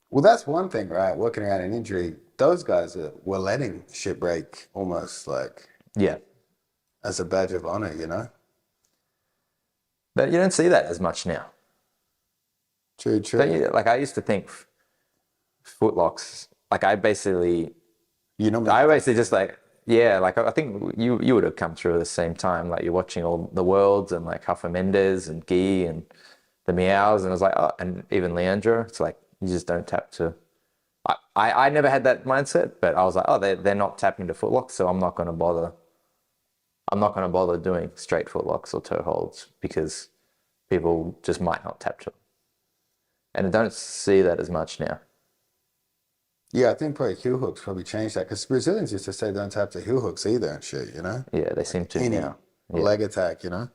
Well, that's one thing, right? Working around an injury, those guys were letting shit break almost like Yeah. as a badge of honor, you know? But you don't see that as much now. True, Don't true. you? Like I used to think footlocks, like You normally I just basically just like, yeah, like I think you would have come through at the same time. Like you're watching all the worlds and like Huffer Mendes and Guy and the Meows, and I was like, oh, and even Leandro. It's like you just don't tap to. I never had that mindset, but I was like, oh, they're not tapping to footlocks, so I'm not going to bother. I'm not going to bother doing straight footlocks or toe holds because people just might not tap to them, and I don't see that as much now. yeah, I think probably heel hooks probably changed that because Brazilians used to say don't tap the heel hooks either and shit, you know? Yeah, they seem Like to any now. Yeah, leg attack, you know?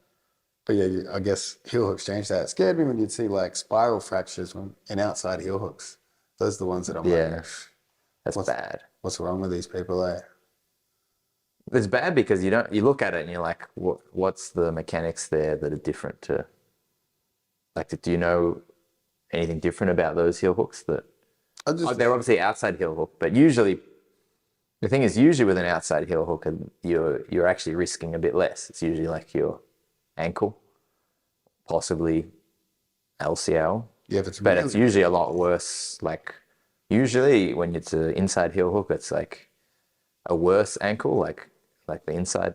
But yeah, I guess heel hooks changed that. It scared me when you'd see like spiral fractures in outside heel hooks. Those are the ones that I'm like, yeah, that's what's bad. what's wrong with these people, eh? It's bad because you look at it and you're like, what's the mechanics there that are different to like? Do you know anything different about those heel hooks? That I oh, just they're obviously outside heel hook, but usually the thing is usually with an outside heel hook, you're actually risking a bit less. It's usually like your ankle, possibly LCL, yeah, if it's but it's really usually a lot worse. Like usually when it's an inside heel hook, it's like a worse ankle, like the inside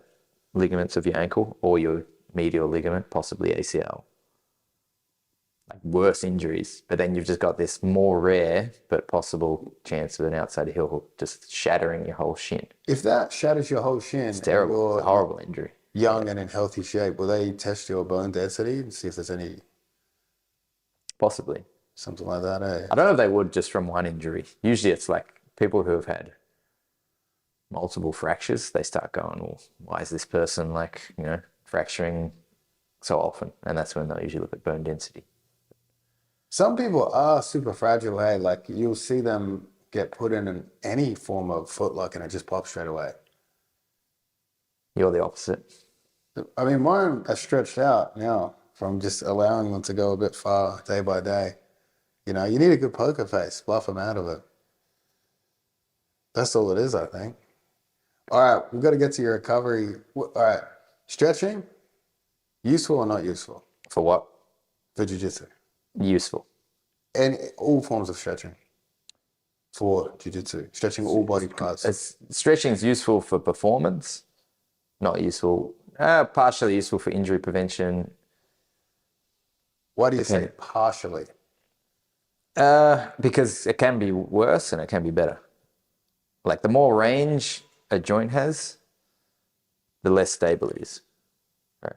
ligaments of your ankle or your medial ligament, possibly ACL. Like worse injuries, but then you've just got this more rare but possible chance of an outside heel hook just shattering your whole shin. if that shatters your whole It's shin and terrible. It's a horrible injury. Yeah, young and in healthy shape, will they test your bone density and see if there's any possibly. something like that, eh? I don't know if they would just from one injury. Usually it's like people who have had multiple fractures, they start going, well, why is this person like, fracturing so often? And that's when they'll usually look at bone density. Some people are super fragile, hey? Like you'll see them get put in any form of footlock and it just pops straight away. You're the opposite. I mean, mine are stretched out now from just allowing them to go a bit far day by day. You know, you need a good poker face, bluff them out of it. That's all it is, I think. All right, we've got to get to your recovery. All right, stretching, useful or not useful For what? for jiu-jitsu? Useful. And all forms of stretching for jiu-jitsu, stretching all body parts. Stretching is useful for performance, not useful, partially useful for injury prevention. Why do you say Depending, partially? because it can be worse and it can be better. Like the more range a joint has, the less stable it is. Right.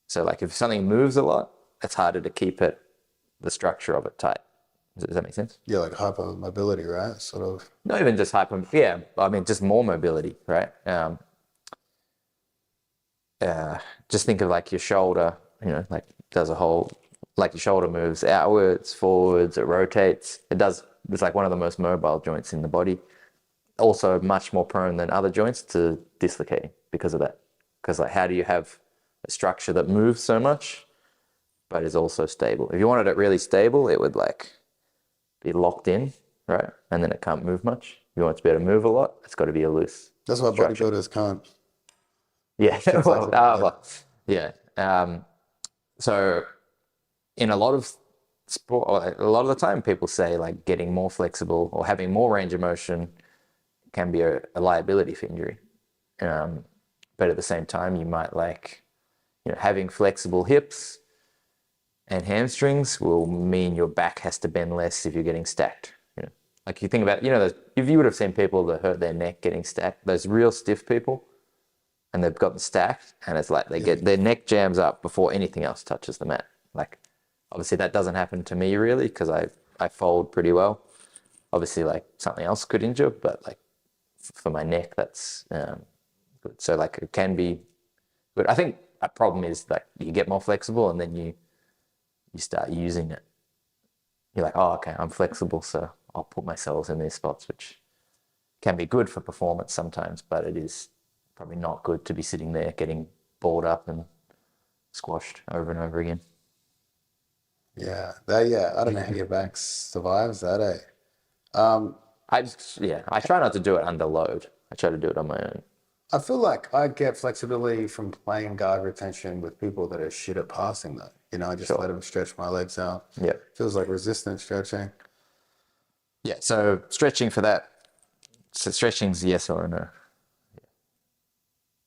So like if something moves a lot, it's harder to keep the structure of it tight. Does that make sense? Yeah, like hypermobility, right? Sort of. Not even just hyper, yeah. I mean, just more mobility, right? Just think of like your shoulder, like does a whole, like your shoulder moves outwards, forwards, it rotates. It's like one of the most mobile joints in the body. Also much more prone than other joints to dislocating because of that. Because like, how do you have a structure that moves so much, but is also stable? If you wanted it really stable, it would like be locked in, right? And then it can't move much. If you want it to be able to move a lot, it's got to be a loose That's why structure. bodybuilders can't. Yeah, Shit's well, flexible. yeah. So in a lot of sport, or a lot of the time, people say like getting more flexible or having more range of motion can be a liability for injury. Um, but at the same time, you might like, having flexible hips and hamstrings will mean your back has to bend less if you're getting stacked. Like you think about, if you would have seen people that hurt their neck getting stacked, those real stiff people, and they've gotten stacked, and it's like they Yeah. get their neck jams up before anything else touches the mat. Like, obviously that doesn't happen to me really because I fold pretty well. Obviously, like something else could injure, but like for my neck, that's good. So like it can be good. I think a problem is that you get more flexible and then you start using it. You're like, oh, okay, I'm flexible, so I'll put myself in these spots, which can be good for performance sometimes, but it is probably not good to be sitting there getting balled up and squashed over and over again. Yeah. That, yeah. I don't know how your back survives that, eh? I try not to do it under load. I try to do it on my own. I feel like I get flexibility from playing guard retention with people that are shit at passing though. You know, I just let Sure. them stretch my legs out. Yeah. Feels like resistance stretching. Yeah. So stretching for that. So stretching's yes or no.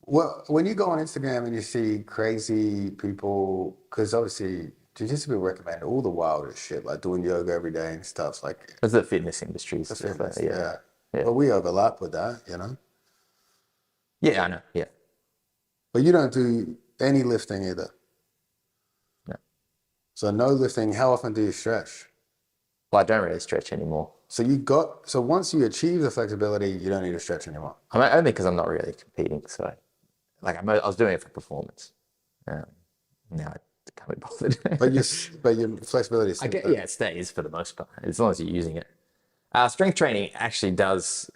Well, when you go on Instagram and you see crazy people, because obviously jiu-jitsu people recommend all the wildest shit, like doing yoga every day and stuff like It's the fitness industry. the Stuff fitness. yeah. Yeah. Yeah. But we overlap with that, you know. Yeah, I know. Yeah. But you don't do any lifting either. No. So no lifting. How often do you stretch? Well, I don't really stretch anymore. So once you achieve the flexibility, you don't need to stretch anymore. I'm only because I'm not really competing. So, I was doing it for performance. Now I can't be bothered. But your flexibility is Yeah, it stays for the most part as long as you're using it. Strength training actually does,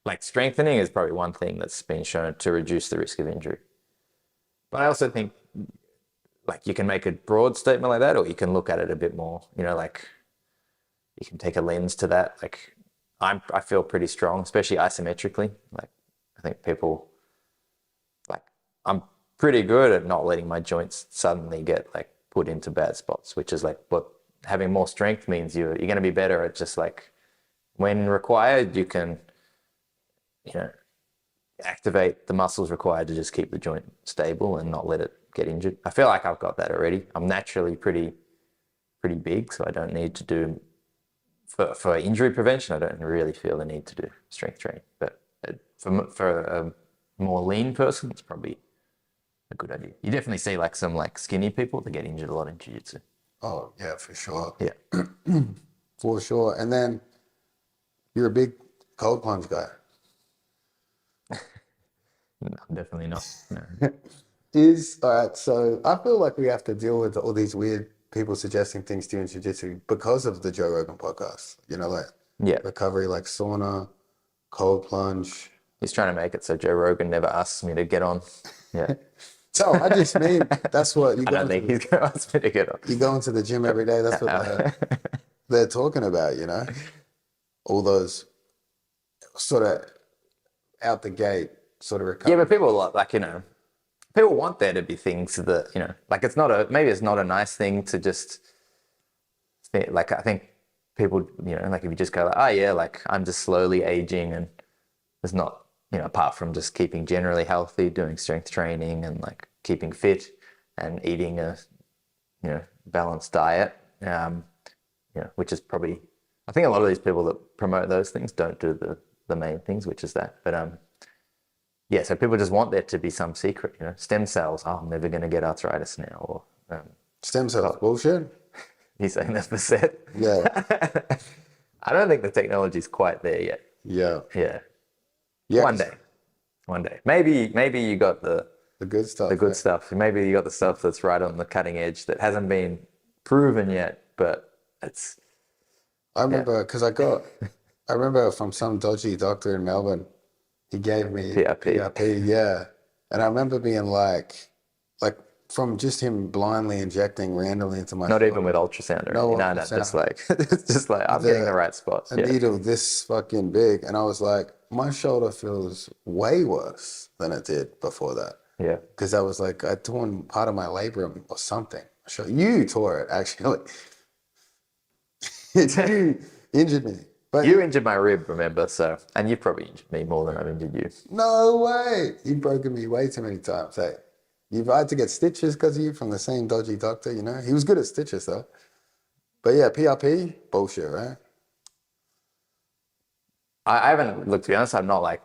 like strengthening is probably one thing that's been shown to reduce the risk of injury. But I also think like you can make a broad statement like that, or you can look at it a bit more, like you can take a lens to that. Like I feel pretty strong, especially isometrically. Like I think people like I'm pretty good at not letting my joints suddenly get like put into bad spots, which is like what having more strength means you're going to be better at just like when required, you can, activate the muscles required to just keep the joint stable and not let it get injured. I feel like I've got that already. I'm naturally pretty big, so I don't need to do for injury prevention. I don't really feel the need to do strength training, but for a more lean person, it's probably a good idea. You definitely see like some like skinny people that get injured a lot in jiu-jitsu. Oh, yeah, for sure. Yeah. For sure. And then you're a big cold plunge guy. No, definitely not. No. All right, so I feel like we have to deal with all these weird people suggesting things to you in jiu-jitsu because of the Joe Rogan podcast. Like Yeah. recovery, like sauna, cold plunge. He's trying to make it so Joe Rogan never asks me to get on. Yeah. So I just mean that's what you I don't think he's going to ask me to get on. you go into the gym every day. That's what they're talking about, all those sort of out the gate sort of recovery. Yeah, but people like, people want there to be things that, like maybe it's not a nice thing to just, like, I think people, like if you just go like, oh yeah, like I'm just slowly aging and there's not, apart from just keeping generally healthy, doing strength training and like keeping fit and eating a, balanced diet, which is probably, I think a lot of these people that promote those things don't do the main things, which is that. But yeah, so people just want there to be some secret, stem cells. Oh, I'm never going to get arthritis now. Or Stem cells bullshit. you saying that's the set? Yeah. I don't think the technology's quite there yet. Yeah. Yeah. Yeah. One day. Maybe you got the good stuff. the good stuff. Maybe you got the stuff that's right on the cutting edge that hasn't been proven yet, but it's. I remember because I remember from some dodgy doctor in Melbourne, he gave me PRP, yeah. And I remember being like from just him blindly injecting randomly into my Not shoulder. even with ultrasound or No anything. No, ultrasound. just like it's just like I'm getting the right spot. A needle this fucking big, and I was like, my shoulder feels way worse than it did before that. Yeah. Because I was like, I torn part of my labrum or something. You tore it actually. You injured me. But You injured my rib, remember? So, and you've probably injured me more than I've injured you. no way. You've broken me way too many times. Hey, you've had to get stitches because of you from the same dodgy doctor, He was good at stitches though. But yeah, PRP, bullshit, right? I haven't looked, to be honest. I'm not like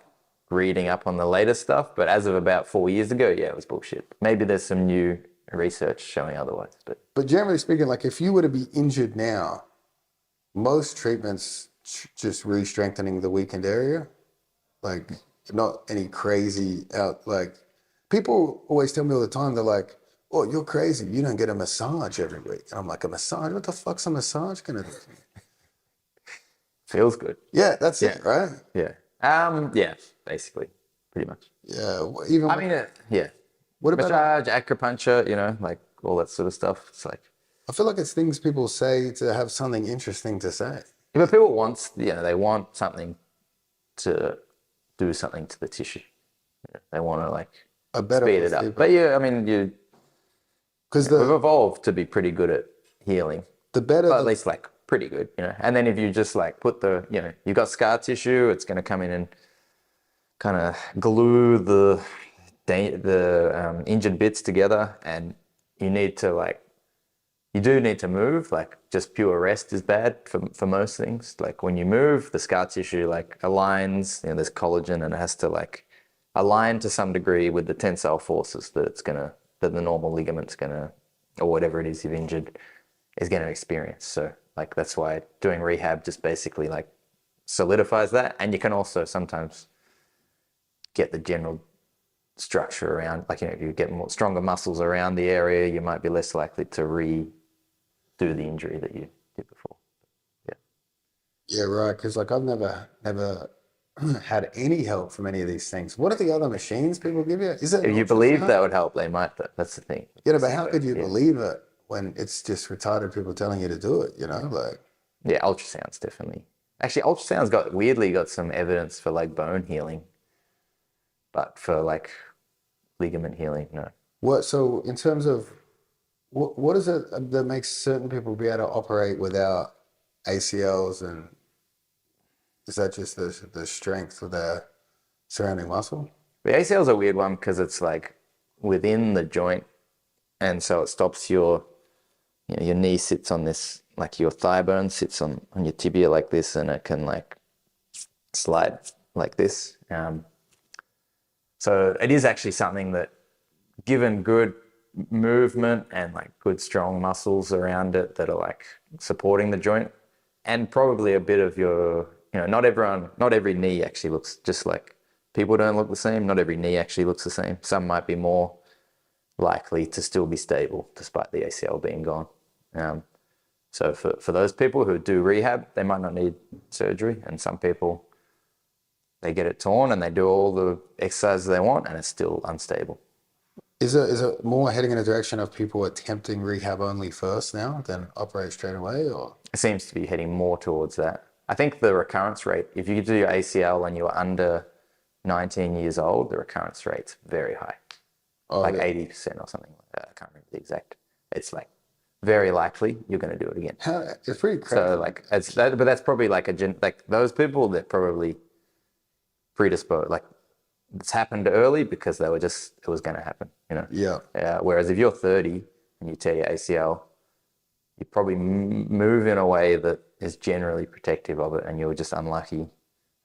reading up on the latest stuff, but as of about 4 years ago, yeah, it was bullshit. Maybe there's some new research showing otherwise, But generally speaking, like if you were to be injured now, most treatments just re-strengthening the weakened area, like not any crazy out. Like people always tell me all the time, they're like, "Oh, you're crazy. You don't get a massage every week." And I'm like, "A massage? What the fuck's a massage gonna do?" feels good. Yeah, that's it, right? Yeah. Yeah, basically, pretty much. Yeah. Even I mean, yeah. what about? Massage, acupuncture, like all that sort of stuff. It's like, I feel like it's things people say to have something interesting to say. But people want, they want something to do something to the tissue. They want to like A better speed it up. placebo. But yeah, I mean, Because we've evolved to be pretty good at healing, the better but at least like pretty good, And then if you just like put you've got scar tissue, it's going to come in and kind of glue the injured bits together, and you need to like you do need to move. Like just pure rest is bad for most things. Like when you move, the scar tissue like aligns. There's collagen, and it has to like align to some degree with the tensile forces that the normal ligament's gonna, or whatever it is you've injured, is gonna experience. So like that's why doing rehab just basically like solidifies that, and you can also sometimes get the general structure around, like if you get more stronger muscles around the area, you might be less likely to redo the injury that you did before. Yeah. Yeah, right. Because like I've never had any help from any of these things. What are the other machines people give you? Is it an If you believe ultrasound? that would help, they might. That's the thing. Yeah, but how could you Yeah. believe it when it's just retarded people telling you to do it? Like Yeah, ultrasounds definitely. Actually, ultrasounds weirdly got some evidence for like bone healing, but for like ligament healing, no. what? So in terms of what is it that makes certain people be able to operate without ACLs, and is that just the strength of their surrounding muscle? The ACL is a weird one because it's like within the joint, and so it stops your knee sits on this, like your thigh bone sits on your tibia like this, and it can like slide like this. So it is actually something that, given good movement and like good strong muscles around it that are like supporting the joint, and probably a bit of not every knee actually looks just like, people don't look the same. Not every knee actually looks the same. Some might be more likely to still be stable despite the ACL being gone. So for those people who do rehab, they might not need surgery, and some people, they get it torn and they do all the exercises they want and it's still unstable. Is it more heading in a direction of people attempting rehab only first now than operate straight away, or? It seems to be heading more towards that. I think the recurrence rate, if you do your ACL and you're under 19 years old, the recurrence rate's very high, like 80% or something like that. I can't remember the exact. It's like very likely you're going to do it again. It's pretty crazy. So like but that's probably like like those people that probably predisposed, like it's happened early because it was going to happen, Yeah. Whereas if you're 30 and you tear your ACL, you probably move in a way that is generally protective of it, and you're just unlucky,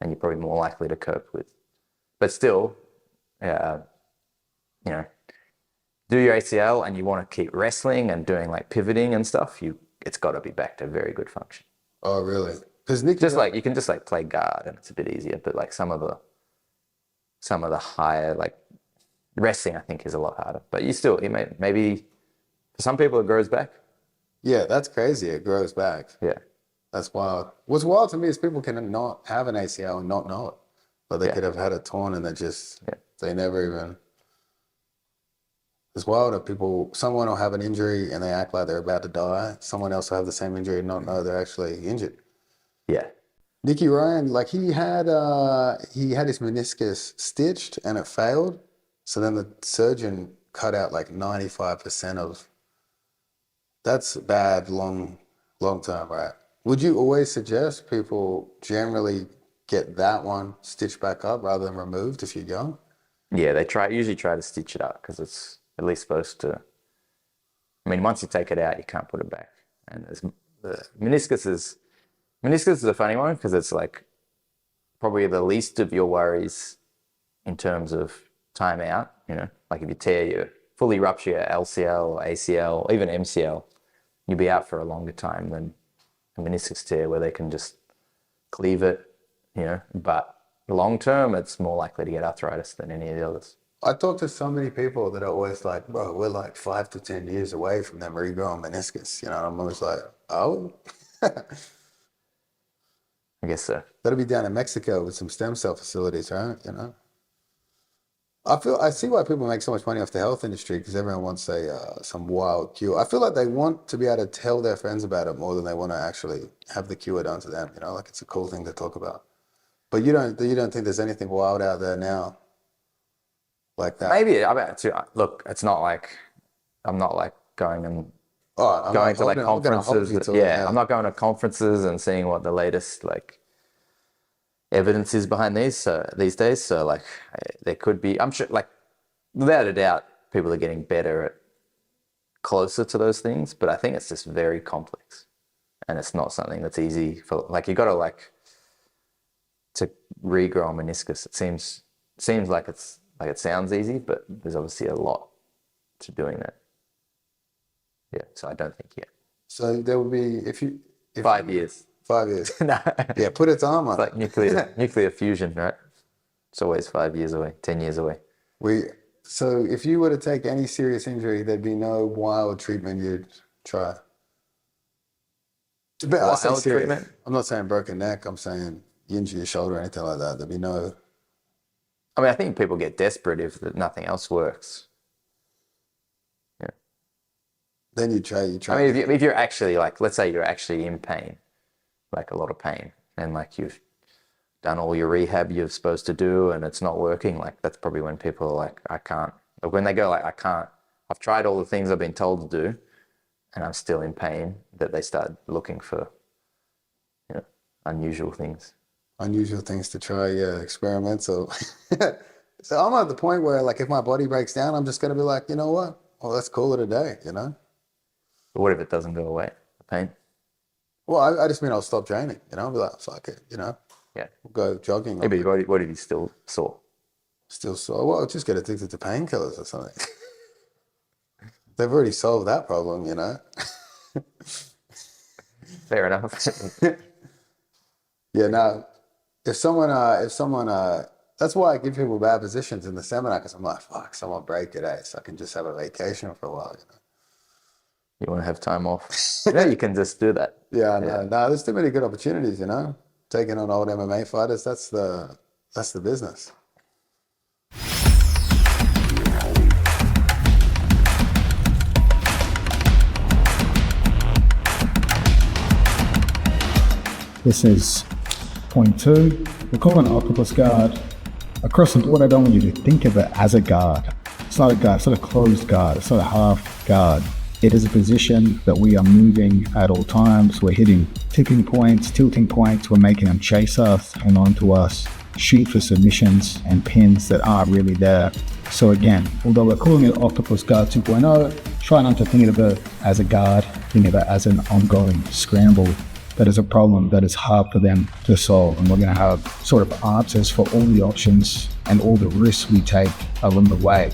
and you're probably more likely to cope with. But still, do your ACL and you want to keep wrestling and doing like pivoting and stuff, it's got to be back to very good function. Oh, really? Because Nicky, Just like you can just like play guard and it's a bit easier, but like some of the higher like wrestling, I think, is a lot harder. But maybe for some people it grows back. yeah, that's crazy. It grows back. Yeah. That's wild. What's wild to me is people can not have an ACL and not know it, but they could have had it torn and they never even. It's wild that someone will have an injury and they act like they're about to die. Someone else will have the same injury and not know they're actually injured. Yeah. Nicky Ryan, like he had his meniscus stitched and it failed. So then the surgeon cut out like 95% of. That's bad long term, right? Would you always suggest people generally get that one stitched back up rather than removed if you're young? Yeah, they usually try to stitch it up because it's at least supposed to. I mean, once you take it out, you can't put it back. And the meniscus is a funny one because it's like probably the least of your worries in terms of time out. Like if you fully rupture your LCL or ACL or even MCL, you'll be out for a longer time than a meniscus tear where they can just cleave it. But long term, it's more likely to get arthritis than any of the others. I talk to so many people that are always like, bro, we're like 5 to 10 years away from them regrowing meniscus. I'm always like, oh, I guess so. that'll be down in Mexico with some stem cell facilities, right? I see why people make so much money off the health industry because everyone wants some wild cure. I feel like they want to be able to tell their friends about it more than they want to actually have the cure done to them. You know, like it's a cool thing to talk about. But you don't think there's anything wild out there now like that? Maybe I mean, look, it's not like I'm not like Oh, going to like I'm gonna hold conferences. you to it Yeah, now. I'm not going to conferences and seeing what the latest like evidence is behind these days. So like there could be, I'm sure, like without a doubt, people are getting better at closer to those things. But I think it's just very complex, and it's not something that's easy for like you got to like to regrow a meniscus. Seems like it sounds easy, but there's obviously a lot to doing that. Yeah, so I don't think yet. So there will be if 5 years. 5 years. No. Yeah, put a time on It's like it. nuclear fusion, right? It's always 5 years away, 10 years away. So if you were to take any serious injury, there'd be no wild treatment you'd try. But I say Wild serious. treatment? I'm not saying broken neck. I'm saying you injure your shoulder or anything like that. There'd be no. I mean, I think people get desperate if nothing else works. Yeah. Then you try. You try. I mean, if you're actually like, let's say you're actually in pain, like a lot of pain, and like you've done all your rehab you're supposed to do and it's not working, like that's probably when people are like, I can't. But when they go like, I can't, I've tried all the things I've been told to do and I'm still in pain, that they start looking for, unusual things. Unusual things to try. Yeah, experimental. So I'm at the point where, like, if my body breaks down, I'm just gonna be like, you know what? Well, let's call it a day. You know. But what if it doesn't go away, the pain? Well, I just mean I'll stop training. You know, I'll be like, fuck it. You know, Yeah. we'll go jogging. Maybe what if you still sore? Still sore. Well, just get addicted to painkillers or something. They've already solved that problem. You know. Fair enough. Yeah. No. If someone, that's why I give people bad positions in the seminar because I'm like, fuck, someone break today, so I can just have a vacation for a while. You know. You want to have time off? Yeah, you can just do that. Yeah, I know. No, there's too many good opportunities, you know. Taking on old MMA fighters, that's the business. This is point 2. We're calling an octopus guard. Across the board, I don't want you to think of it as a guard. It's not a guard, it's not a closed guard, it's not a half guard. It is a position that we are moving at all times. We're hitting tipping points, tilting points, we're making them chase us and onto us, shoot for submissions and pins that aren't really there. So again, although we're calling it Octopus Guard 2.0, try not to think of it as a guard, think of it as an ongoing scramble. That is a problem that is hard for them to solve, and we're going to have sort of answers for all the options and all the risks we take along the way.